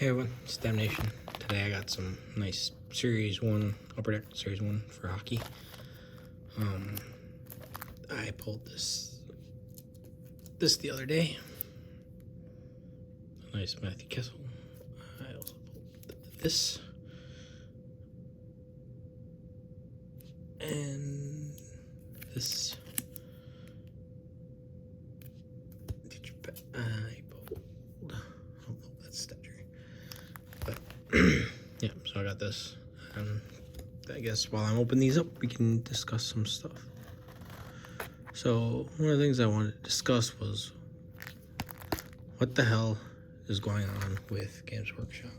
Hey everyone, it's Damnation. Today I got some nice Series 1, Upper Deck Series 1 for hockey. I pulled this the other day. Nice Matthew Kessel. I also pulled this. And this. I pulled, oh, that's Stetcher. But, yeah, so I got this. I guess while I'm opening these up, we can discuss some stuff. So, one of the things I wanted to discuss was what the hell is going on with Games Workshop.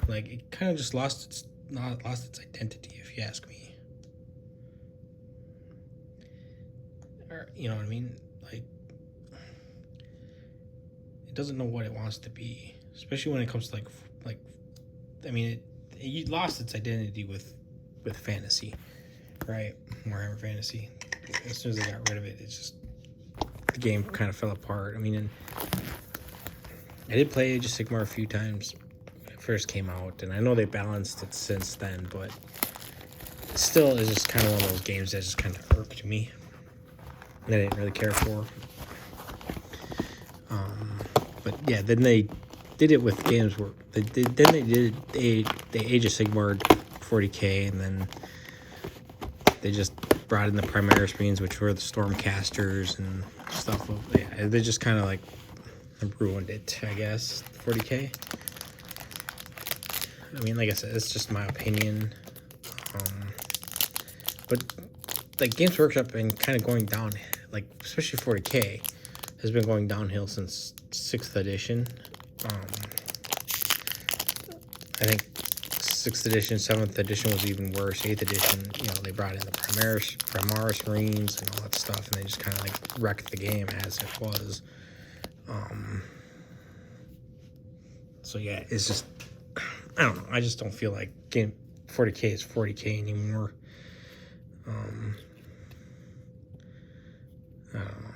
Like, it kind of just lost its identity, if you ask me. Or, you know what I mean? Like, it doesn't know what it wants to be, especially when it comes to I mean, it lost its identity with fantasy, right? Warhammer Fantasy. As soon as they got rid of it, it's just the game kind of fell apart. I mean, and I did play Age of Sigmar a few times when it first came out, and I know they balanced it since then, but it still is just kind of one of those games that just kind of irked me and I didn't really care for. But yeah, then they did it with Games Work. Then they did the Age of Sigmar 40k, and then they just brought in the Primaris Marines, which were the Stormcasters and stuff. Yeah, they just kind of like ruined it, I guess. 40k. I mean, like I said, it's just my opinion. But like Games Workshop been kind of going down, like especially 40k has been going downhill since 6th edition. I think 6th edition, 7th edition was even worse. 8th edition, you know, they brought in the Primaris Marines and all that stuff, and they just kind of like wrecked the game as it was. So yeah, it's just, I don't know. I just don't feel like game 40k is 40k anymore. I don't know.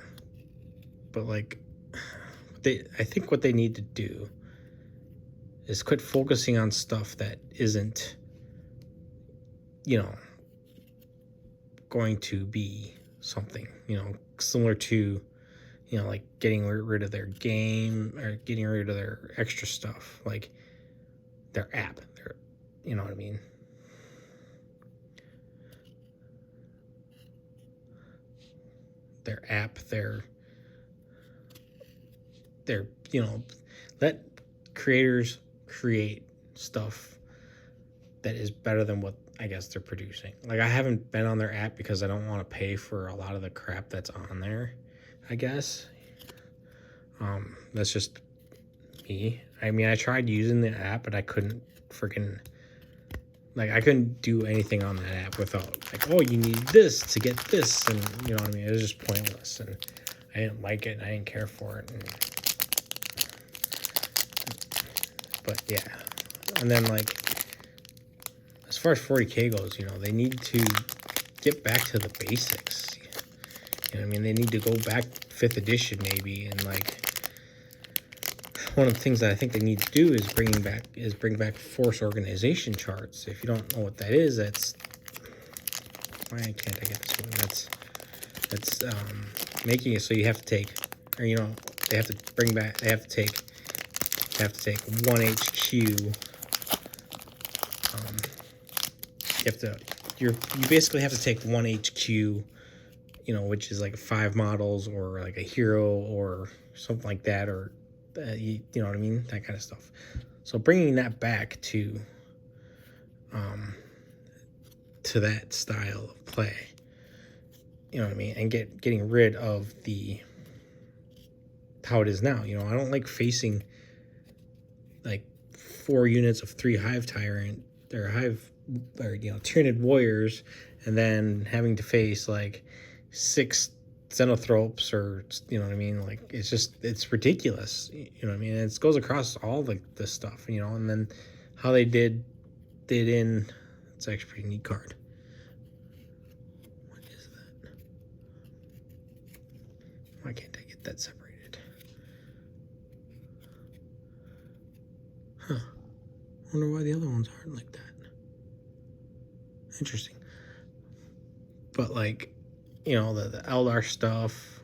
But like, I think what they need to do is quit focusing on stuff that isn't, you know, going to be something, you know, similar to, you know, like getting rid of their game or getting rid of their extra stuff, like their app, you know what I mean? Their app, their, you know, let creators create stuff that is better than what I guess they're producing. Like, I haven't been on their app because I don't want to pay for a lot of the crap that's on there, I guess. That's just me. I mean, I tried using the app, but I couldn't I couldn't do anything on that app without, like, oh, you need this to get this, and you know what I mean? It was just pointless, and I didn't like it, and I didn't care for it. But yeah, and then like, as far as 40k goes, you know, they need to get back to the basics. You know what I mean? They need to go back 5th edition maybe, and like, one of the things that I think they need to do is bring back force organization charts. If you don't know what that is, that's, why can't I get this one? That's making it so you have to take, or you know, they have to take 1 HQ. You basically have to take 1 HQ, you know, which is like 5 models or like a hero or something like that, or you know what I mean, that kind of stuff. So bringing that back to that style of play, you know what I mean, and getting rid of the how it is now. You know, I don't like facing like 4 units of 3 Hive Tyrant or you know, Tyranid Warriors, and then having to face like 6 Xenothropes, or you know what I mean, like it's ridiculous. You know what I mean? It goes across all this stuff, you know. And then how they did in, it's actually a pretty neat card. What is that? Why can't I get that separated? Huh. Wonder why the other ones aren't like that. Interesting. But like, you know, the Eldar stuff.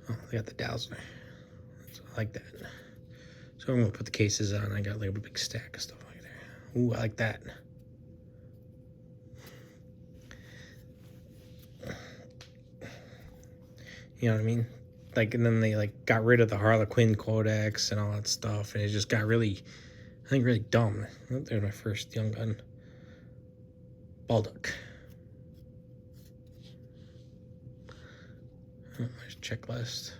Oh, they got the Dowser. So I like that. So I'm gonna put the cases on. I got like a big stack of stuff like there. Ooh, I like that. You know what I mean? Like, and then they like got rid of the Harlequin Codex and all that stuff, and it just got really, I think, really dumb. There's my first young gun. Baldock. Oh, there's checklist.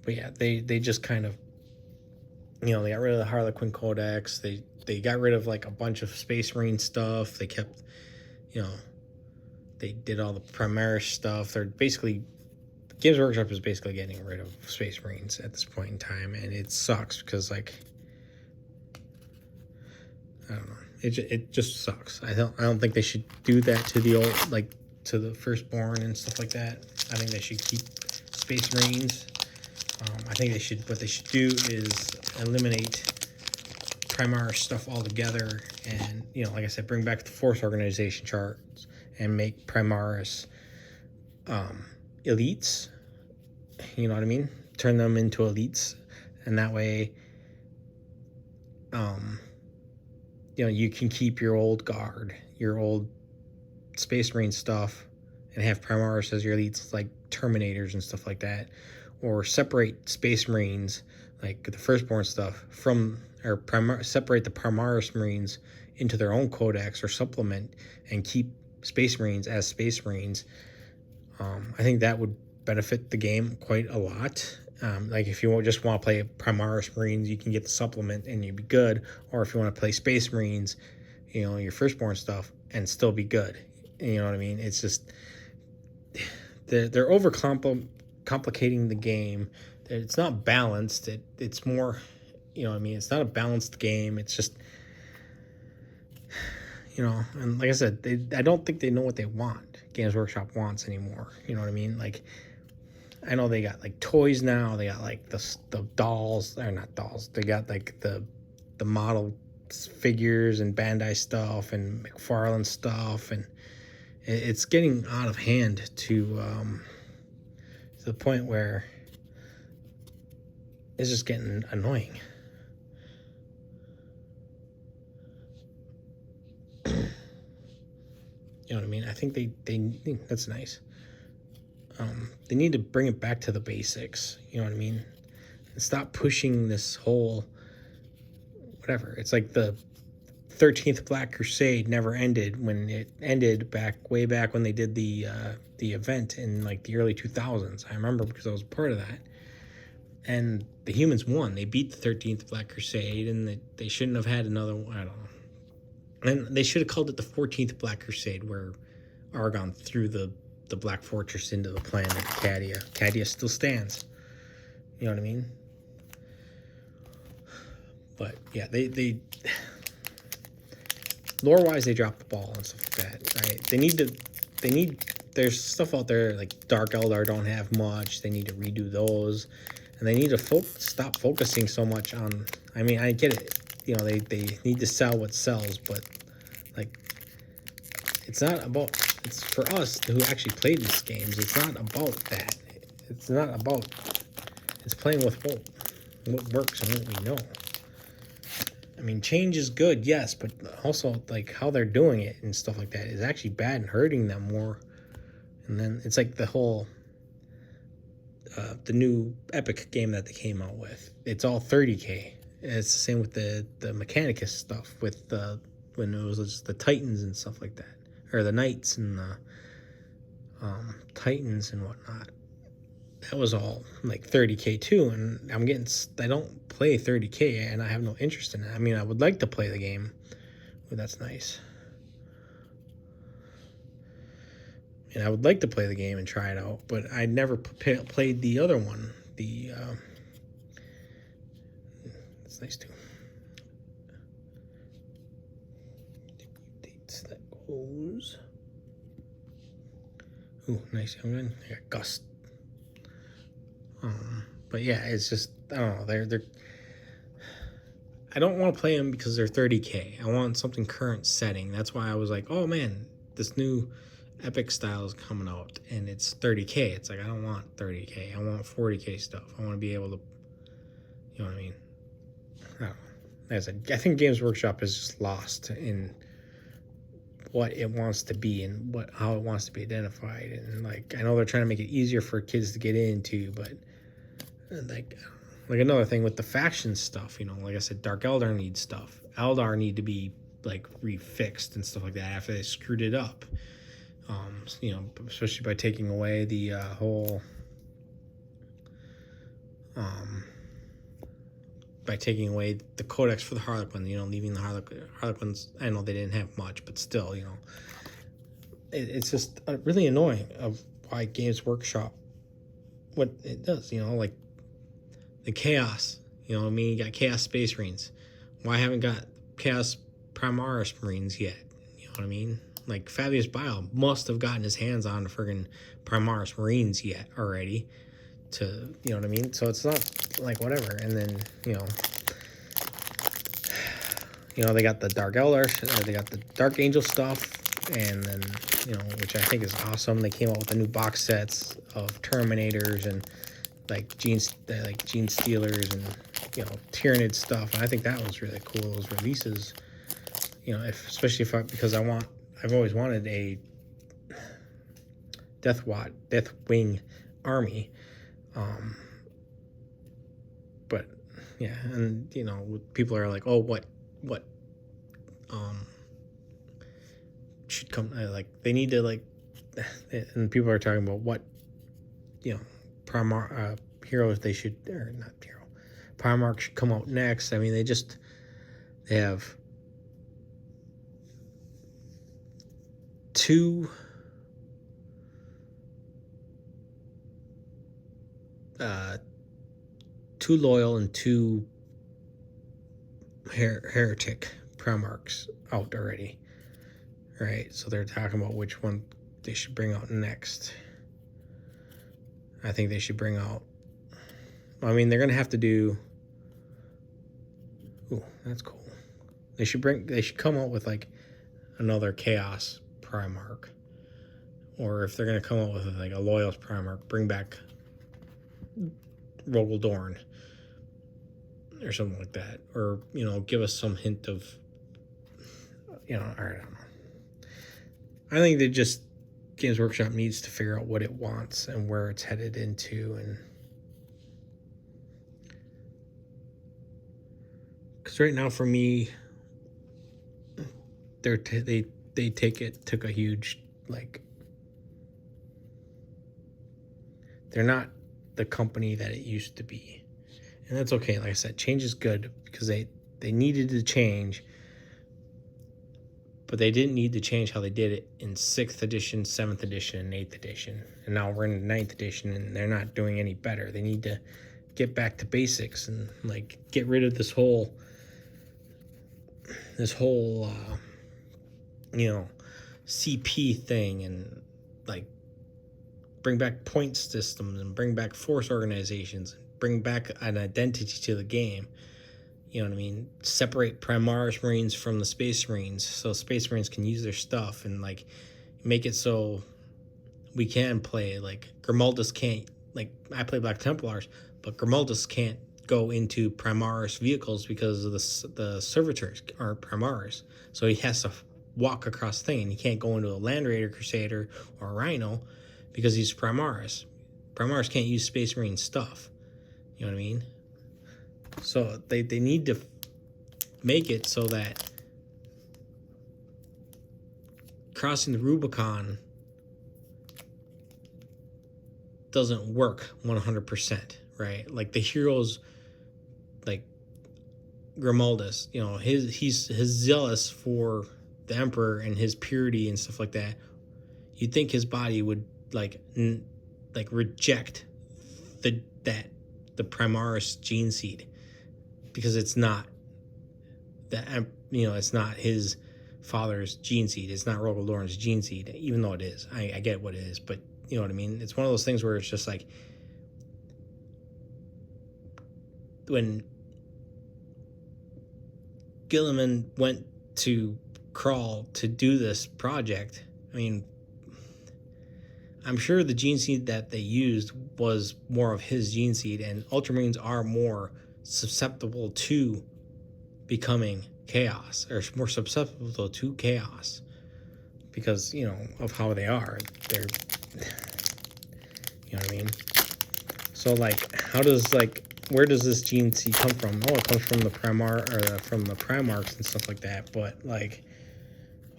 But yeah, they just kind of, you know, they got rid of the Harlequin Codex. They got rid of like a bunch of Space Marine stuff. They kept, you know, they did all the Primaris stuff. They're basically, Games Workshop is basically getting rid of Space Marines at this point in time, and it sucks because, like, I don't know, it just sucks. I don't think they should do that to the old, like, to the Firstborn and stuff like that. I think they should keep Space Marines. I think what they should do is eliminate Primaris stuff altogether, and, you know, like I said, bring back the Force organization charts and make Primaris elites. You know what I mean? Turn them into elites, and that way, you know, you can keep your old guard, your old Space Marine stuff, and have Primaris as your elites, like Terminators and stuff like that, or separate Space Marines, like the Firstborn stuff, from, or separate the Primaris Marines into their own codex or supplement, and keep Space Marines as Space Marines. I think that would benefit the game quite a lot. Like, if you just want to play Primaris Marines, you can get the supplement and you'd be good. Or if you want to play Space Marines, you know, your Firstborn stuff, and still be good. You know what I mean? It's just, they're over complicating the game. It's not balanced. It's more, you know what I mean? It's not a balanced game. It's just, you know, and like I said, I don't think they know what they want. Games Workshop wants anymore. You know what I mean? Like, I know they got like toys now. They got like the dolls. They're not dolls. They got like the model figures and Bandai stuff and McFarlane stuff, and it's getting out of hand to the point where it's just getting annoying. You know what I mean? I think they that's nice. They need to bring it back to the basics. You know what I mean? And stop pushing this whole whatever. It's like the 13th Black Crusade never ended when it ended way back when they did the event in like the early 2000s. I remember because I was part of that. And the humans won. They beat the 13th Black Crusade, and they shouldn't have had another one. I don't know. And they should have called it the 14th Black Crusade, where Aragorn threw the Black Fortress into the planet Cadia. Cadia still stands. You know what I mean? But yeah, they lore-wise, they dropped the ball and stuff like that. Right? There's stuff out there like Dark Eldar don't have much. They need to redo those, and they need to stop focusing so much on. I mean, I get it. You know, they need to sell what sells, but like, it's not about. It's for us who actually play these games. It's not about that. It's not about. It's playing with what works and what we know. I mean, change is good, yes, but also like how they're doing it and stuff like that is actually bad and hurting them more. And then it's like the whole the new Epic game that they came out with. It's all 30K. And it's the same with the Mechanicus stuff with when it was just the Titans and stuff like that, or the Knights and the Titans and whatnot. That was all like 30K too, and I don't play 30K, and I have no interest in it. I mean, I would like to play the game, but that's nice. And I would like to play the game and try it out, but I never played the other one. It's nice too. Dates that goes. Ooh, nice young gun. I got Gust. But yeah, it's just, I don't know. They're I don't want to play them because they're 30K. I want something current setting. That's why I was like, oh man, this new Epic style is coming out and it's 30K. It's like, I don't want 30K. I want 40K stuff. I want to be able to, you know what I mean? I don't know. As I think Games Workshop is just lost in what it wants to be and how it wants to be identified. And like, I know they're trying to make it easier for kids to get into, but like another thing with the faction stuff, you know, like I said, Dark Eldar needs stuff. Eldar need to be like refixed and stuff like that after they screwed it up. You know, especially by taking away the whole by taking away the codex for the Harlequin, you know, leaving the Harlequins. I know they didn't have much, but still, you know, it's just really annoying of why Games Workshop what it does, you know, like the Chaos, you know what I mean? You got Chaos Space Marines. Why haven't got Chaos Primaris Marines yet? You know what I mean? Like Fabius Bile must have gotten his hands on the friggin' Primaris Marines yet already to, you know what I mean? So it's not like whatever. And then, you know, they got the Dark Eldar, they got the Dark Angel stuff, and then, you know, which I think is awesome. They came out with the new box sets of Terminators and like Gene Stealers and, you know, Tyranid stuff. And I think that was really cool, those releases, you know, especially because I've always wanted a Deathwing army. But yeah, and you know, people are like, oh, what should come, like they need to like, and people are talking about what, you know, heroes they should, or not hero, Primarch should come out next. I mean, they have two loyal and two heretic Primarchs out already, right? So they're talking about which one they should bring out next. I think they should bring out, I mean, they're gonna have to do, ooh, that's cool. They should come out with like another Chaos Primarch, or if they're gonna come out with like a Loyalist Primarch, bring back Rogel Dorn or something like that, or, you know, give us some hint of, you know, I don't know. I think they just, Games Workshop needs to figure out what it wants and where it's headed into, and because right now for me, they took a huge, like, they're not the company that it used to be. And that's okay. Like I said, change is good because they needed to change, but they didn't need to change how they did it in 6th edition, 7th edition, and 8th edition. And now we're in 9th edition and they're not doing any better. They need to get back to basics and like get rid of this whole you know, CP thing, and like bring back point systems and bring back force organizations, bring back an identity to the game. You know what I mean? Separate Primaris Marines from the Space Marines so Space Marines can use their stuff, and like make it so we can play, like Grimaldus can't, like I play Black Templars, but Grimaldus can't go into Primaris vehicles because of the servitors aren't Primaris. So he has to walk across the thing, and he can't go into a Land Raider Crusader or a Rhino because he's Primaris. Primaris can't use Space Marine stuff. You know what I mean? So they need to make it so that crossing the Rubicon doesn't work 100%, right? Like the heroes, like Grimaldus, you know, he's zealous for the Emperor and his purity and stuff like that. You'd think his body would like reject the Primaris gene seed, because it's not it's not his father's gene seed. It's not Rogel Dorn's gene seed, even though it is. I get what it is, but you know what I mean? It's one of those things where it's just like, when Gilliman went to Crawl to do this project, I mean, I'm sure the gene seed that they used was more of his gene seed, and Ultramarines are more susceptible to becoming chaos, or more susceptible to chaos, because, you know, of how they are. They're, you know what I mean? So, like, how does, like, where does this gene seed come from? Oh, it comes from the from the Primarchs and stuff like that. But, like,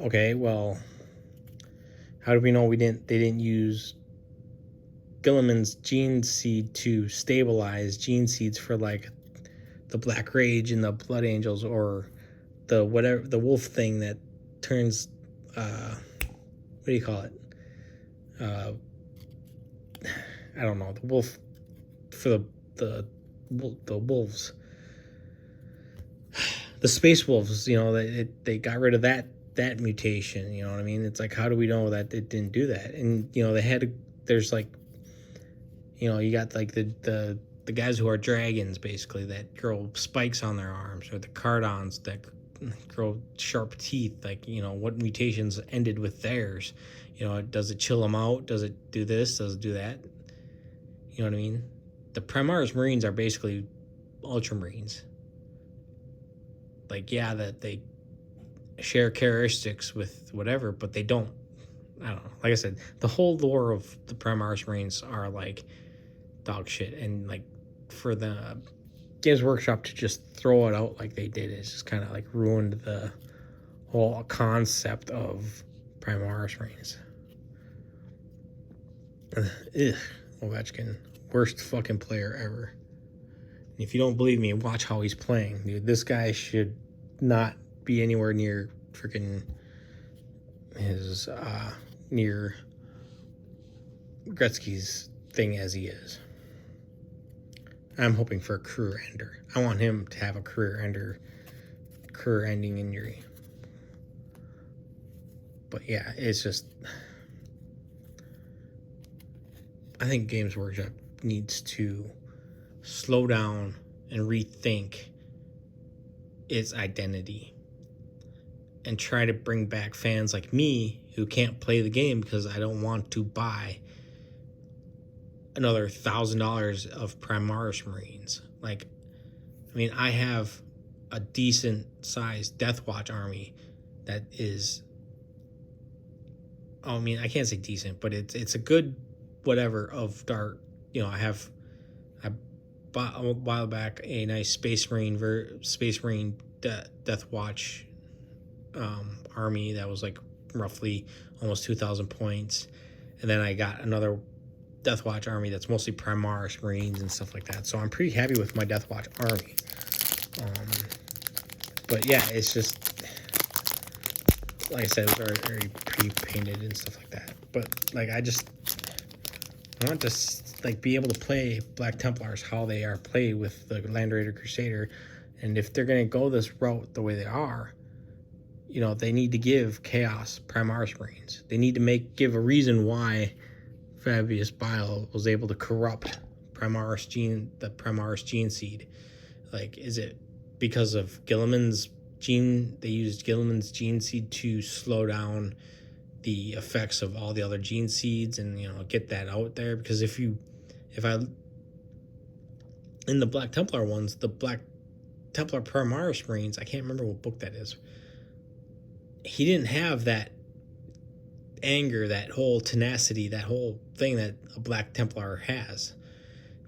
okay, well, how do we know they didn't use Gilliman's gene seed to stabilize gene seeds for, like, the Black Rage and the Blood Angels, or the whatever, the wolf thing that turns, what do you call it? I don't know, the wolf for the wolves, the space wolves. You know, they got rid of that mutation. You know what I mean? It's like, how do we know that it didn't do that? And, you know, they had to, there's, like, you know, you got, like, the guys who are dragons, basically, that grow spikes on their arms, or the Cardons that grow sharp teeth. Like, you know, what mutations ended with theirs? You know, does it chill them out? Does it do this? Does it do that? You know what I mean? The Primaris Marines are basically Ultramarines. Like, yeah, that they share characteristics with whatever, but they don't. I don't know. Like I said, the whole lore of the Primaris Marines are, like, dog shit. And, like, for the Games Workshop to just throw it out like they did, it's just kind of, like, ruined the whole concept of Primaris Marines. Ugh, Ovechkin, worst fucking player ever. And if you don't believe me, watch how he's playing, dude. This guy should not be anywhere near freaking his near Gretzky's thing as he is. I'm hoping for a career ender. I want him to have a career ending injury. But yeah, it's just, I think Games Workshop needs to slow down and rethink its identity, and try to bring back fans like me who can't play the game because I don't want to buy another $1,000 of Primaris Marines. Like, I mean, I have a decent sized Deathwatch army that is, I mean, I can't say decent, but it's a good whatever of Dark. You know, I bought a while back a nice Space Marine Deathwatch army that was, like, roughly almost 2,000 points, and then I got another Deathwatch army that's mostly Primaris Marines and stuff like that. So I'm pretty happy with my Deathwatch army. But yeah, it's just, like I said, it's already pre-painted and stuff like that. But, like, I want to, like, be able to play Black Templars how they are played with the Land Raider Crusader. And if they're going to go this route the way they are, you know, they need to give Chaos Primaris Marines. They need to give a reason why Fabius Bile was able to corrupt the Primaris gene seed. Like, is it because of Gilliman's gene? They used Gilliman's gene seed to slow down the effects of all the other gene seeds, and, you know, get that out there. Because in the Black Templar ones, the Black Templar Primaris Marines, I can't remember what book that is, he didn't have that anger, that whole tenacity, that whole thing that a Black Templar has.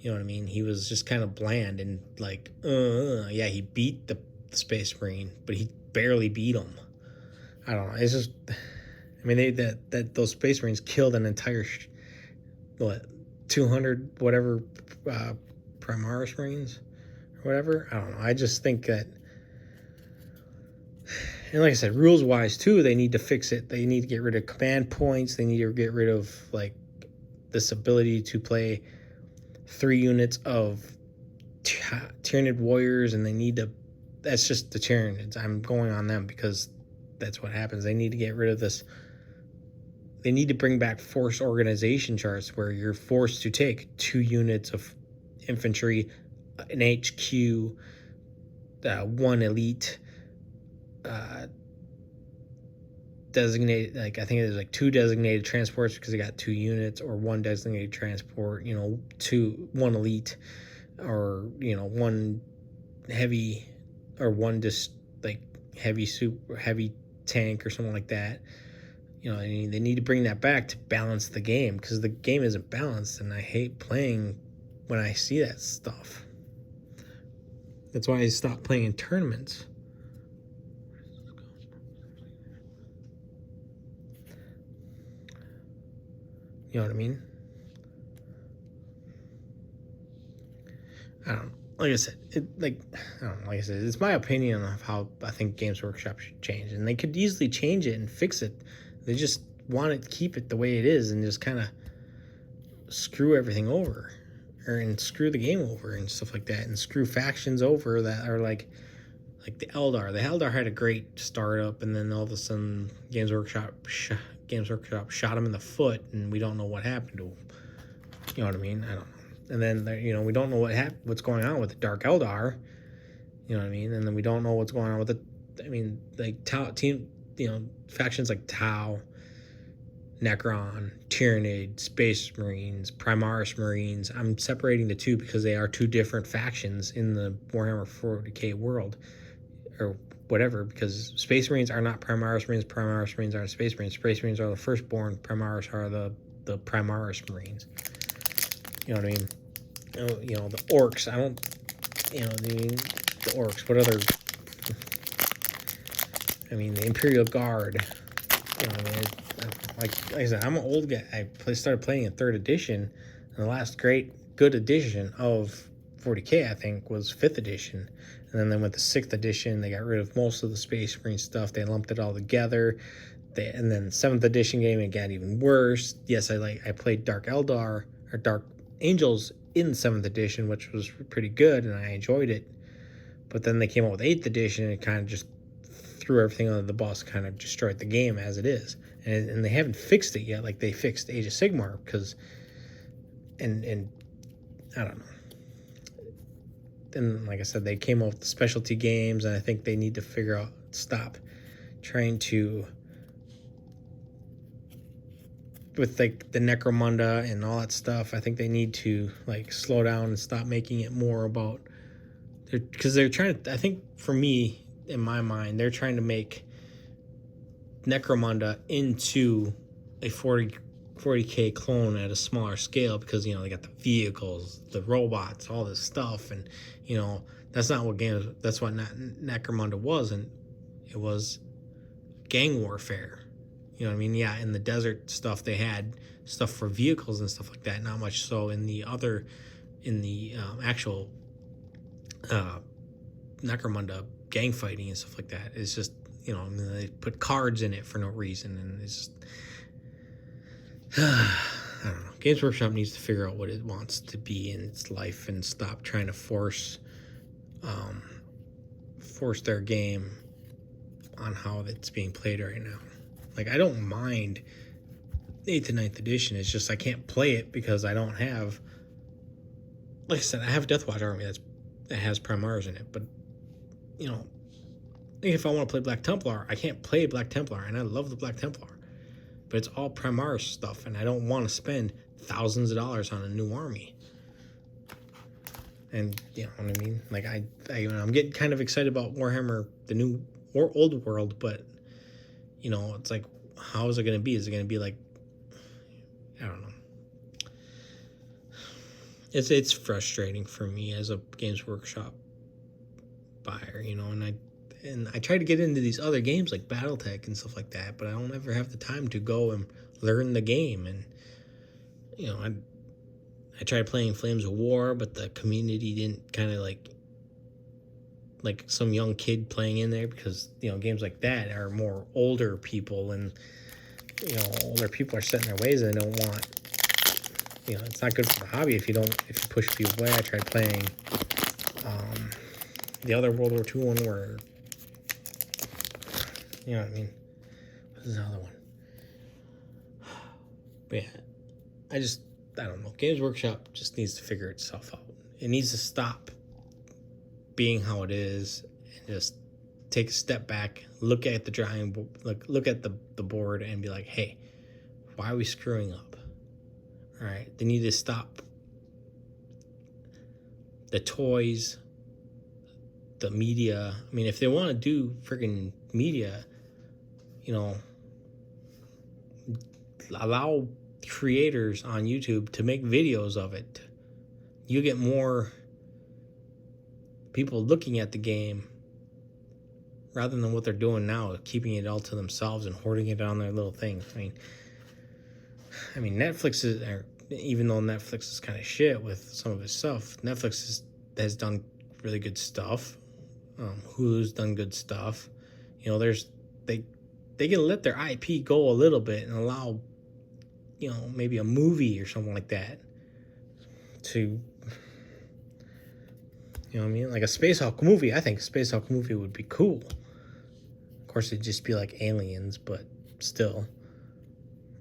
You know what I mean? He was just kind of bland and, like, yeah, he beat the Space Marine, but he barely beat him. I don't know. It's just, I mean, those Space Marines killed an entire 200 whatever Primaris Marines or whatever. I don't know. I just think that, and like I said, rules wise too, they need to fix it. They need to get rid of command points. They need to get rid of, like, this ability to play 3 units of Tyranid warriors, and they need to, that's just the Tyranids. I'm going on them because that's what happens. They need to get rid of this. They need to bring back force organization charts where you're forced to take 2 units of infantry an HQ, one elite designated, like I think there's like 2 designated transports because they got 2 units, or 1 designated transport, one elite, or 1 heavy, or 1 just like heavy tank or something like that. They need to bring that back to balance the game, because the game isn't balanced, and I hate playing when I see that stuff. That's why I stopped playing in tournaments. You know what I mean? I don't know. Like I said, it's my opinion of how I think Games Workshop should change, and they could easily change it and fix it. They just want to keep it the way it is and just kind of screw everything over, and screw the game over and stuff like that, and screw factions over that are like the Eldar. The Eldar had a great startup, and then all of a sudden Games Workshop shot them in the foot, and we don't know what happened to them. You know what I mean? I don't know. And then we don't know what's going on with the Dark Eldar. You know what I mean? And then we don't know what's going on with factions like Tau, Necron, Tyranid, Space Marines, Primaris Marines. I'm separating the two because they are 2 different factions in the Warhammer 40k world, or whatever, because Space Marines are not Primaris Marines, Primaris Marines aren't Space Marines, Space Marines are the firstborn, Primaris are the Primaris Marines. You know what I mean? The orcs, the orcs, what other, the Imperial Guard, like I said, I'm an old guy. I started playing in 3rd edition, and the last good edition of 40k, I think, was 5th edition. And then they went to 6th edition. They got rid of most of the Space Marine stuff. They lumped it all together. And then 7th edition game, it got even worse. Yes, I played Dark Eldar, or Dark Angels, in 7th edition, which was pretty good, and I enjoyed it. But then they came out with 8th edition, and it kind of just threw everything under the bus, kind of destroyed the game as it is. And they haven't fixed it yet, like they fixed Age of Sigmar, because, and I don't know. And like I said, they came out with the specialty games, and I think they need to stop trying to, with like the Necromunda and all that stuff. I think they need to slow down and stop making it more about, because they're trying to, I think for me, in my mind, they're trying to make Necromunda into a 40k clone at a smaller scale, because they got the vehicles, the robots, all this stuff, and that's not what Necromunda was. And it was gang warfare. You know what I mean? Yeah, in the desert stuff, they had stuff for vehicles and stuff like that. Not much so in the actual Necromunda gang fighting and stuff like that. It's just, they put cards in it for no reason, and it's just, I don't know. Games Workshop needs to figure out what it wants to be in its life, and stop trying to force their game on how it's being played right now. I don't mind 8th and 9th edition. It's just I can't play it because I don't have, like I said, I have a Deathwatch army that has Primaris in it. But, if I want to play Black Templar, I can't play Black Templar, and I love the Black Templar. But it's all Primaris stuff, and I don't want to spend thousands of dollars on a new army. And, you know what I mean? I'm getting kind of excited about Warhammer, the new or old world, but it's like, how is it going to be? Is it going to be like, I don't know. It's frustrating for me as a Games Workshop buyer, and I try to get into these other games like BattleTech and stuff like that, but I don't ever have the time to go and learn the game. And I tried playing Flames of War, but the community didn't kind of like some young kid playing in there, because games like that are more older people, and older people are set in their ways, and they don't want, it's not good for the hobby if you push people away. I tried playing the other World War II one where, you know what I mean? What's the other one? But yeah, I don't know. Games Workshop just needs to figure itself out. It needs to stop being how it is, and just take a step back, look at the drawing board, look at the board, and be like, hey, why are we screwing up? All right, they need to stop the toys, the media. I mean, if they want to do freaking media, you know, allow creators on YouTube to make videos of it. You get more people looking at the game rather than what they're doing now, keeping it all to themselves and hoarding it on their little thing. I mean, Netflix is, even though Netflix is kind of shit with some of its stuff, Netflix has done really good stuff. Hulu's done good stuff. You know, they can let their IP go a little bit and allow, you know, maybe a movie or something like that to, you know what I mean? Like a Space Hulk movie. I think a Space Hulk movie would be cool. Of course, it'd just be like Aliens, but still.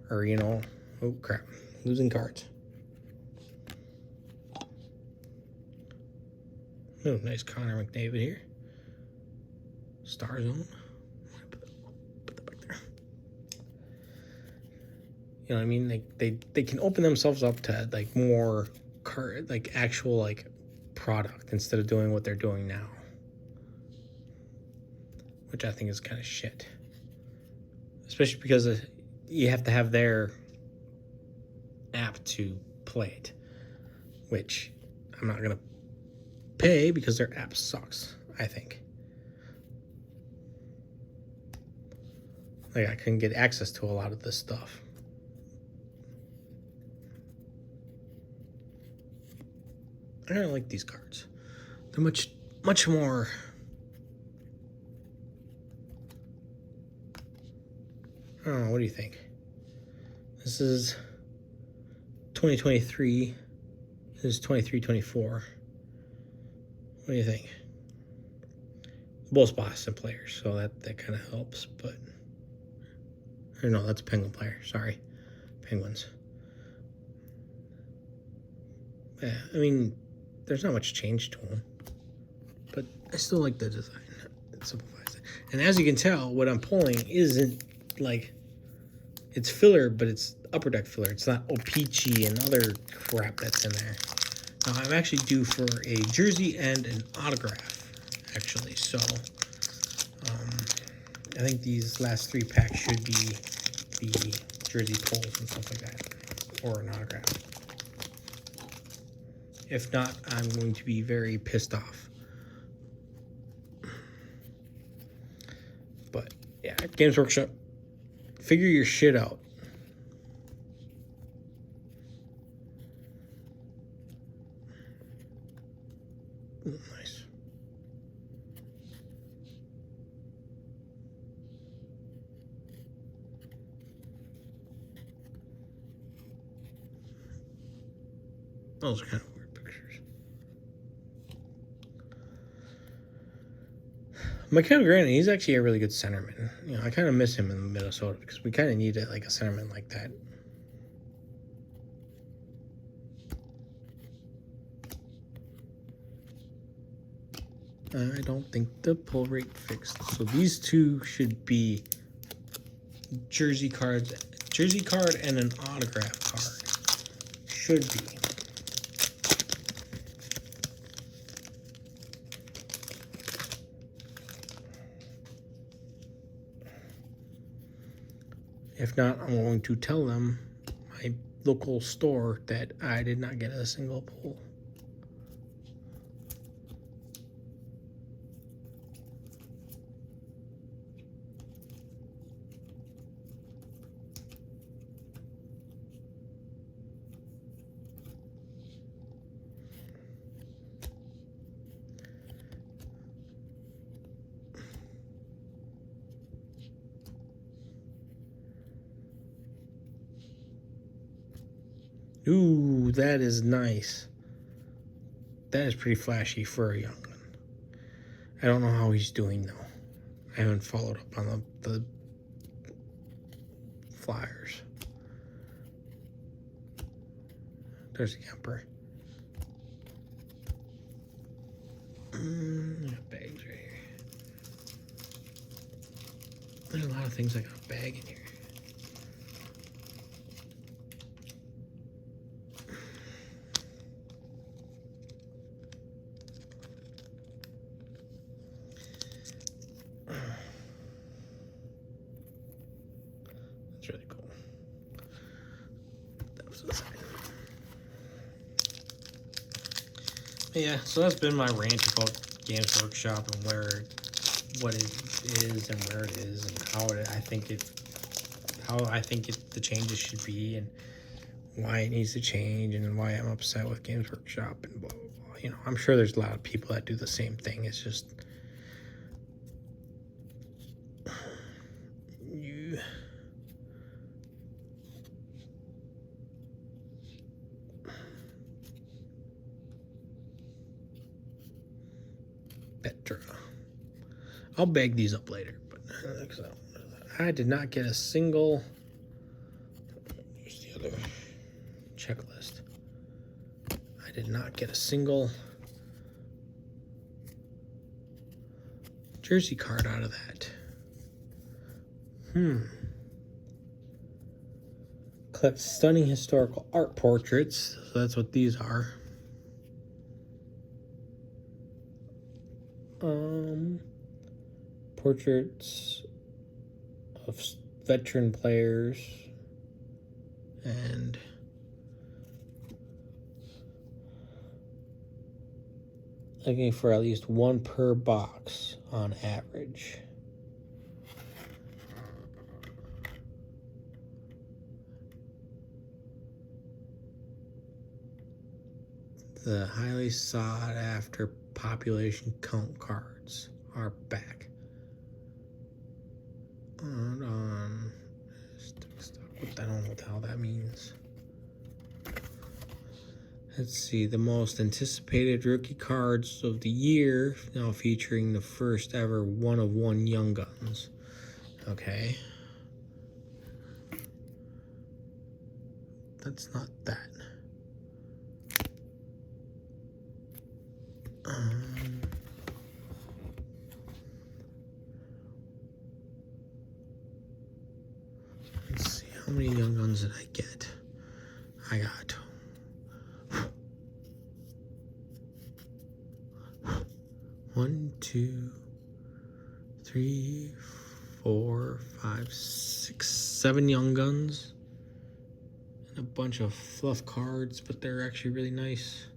Or, you know, oh crap, losing cards. Oh, nice Connor McDavid here. Star Zone. Put that back there. You know what I mean? They can open themselves up to like more like actual like product instead of doing what they're doing now, which I think is kind of shit. Especially because you have to have their app to play it, which I'm not gonna pay because their app sucks, I think. Like I couldn't get access to a lot of this stuff. I don't like these cards. They're much more. I don't know. What do you think? This is 2023. This is 23-24. What do you think? Both Boston players, so that kind of helps. But or no, that's a Penguin player. Sorry, Penguins. Yeah, I mean, there's not much change to them, but I still like the design. It simplifies it. And as you can tell, what I'm pulling isn't like, it's filler, but it's Upper Deck filler. It's not O-Pee-Chee and other crap that's in there. Now, I'm actually due for a jersey and an autograph, actually. So, I think these last 3 packs should be the jersey pulls and stuff like that, or an autograph. If not, I'm going to be very pissed off. But yeah, Games Workshop, figure your shit out. Nice. Those are kind of weird pictures. McKenna Grannon, he's actually a really good centerman. You know, I kind of miss him in Minnesota because we kind of need like a centerman like that. I don't think the pull rate fixed. So these 2 should be jersey card and an autograph card. Should be. If not, I'm going to tell them, my local store, that I did not get a single pull. Ooh, that is nice. That is pretty flashy for a young one. I don't know how he's doing though. I haven't followed up on the Flyers. There's the Emperor. lot of things I got bag in here. That's really cool. That was inside. Yeah, so that's been my rant about Games Workshop and what it is and where it is and how I think the changes should be and why it needs to change and why I'm upset with Games Workshop and blah blah blah. You know, I'm sure there's a lot of people that do the same thing. It's just you. Petra. I'll bag these up later, but I did not get a single. Here's the other checklist. I did not get a single jersey card out of that. Collect stunning historical art portraits. So that's what these are. Portraits of veteran players and looking for at least one per box on average. The highly sought after population count cards are back. And I don't know what the hell that means. Let's see, the most anticipated rookie cards of the year, now featuring the first ever 1-of-1 Young Guns. Okay. That's not that. Let's see, how many Young Guns did I get? I got 1, 2, 3, 4, 5, 6, 7 Young Guns. And a bunch of fluff cards, but they're actually really nice.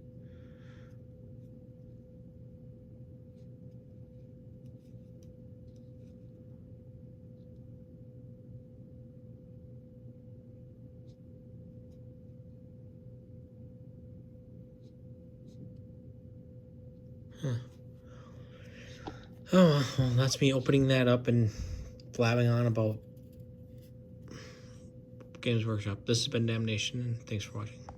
Oh, well, that's me opening that up and blabbing on about Games Workshop. This has been Damnation, and thanks for watching.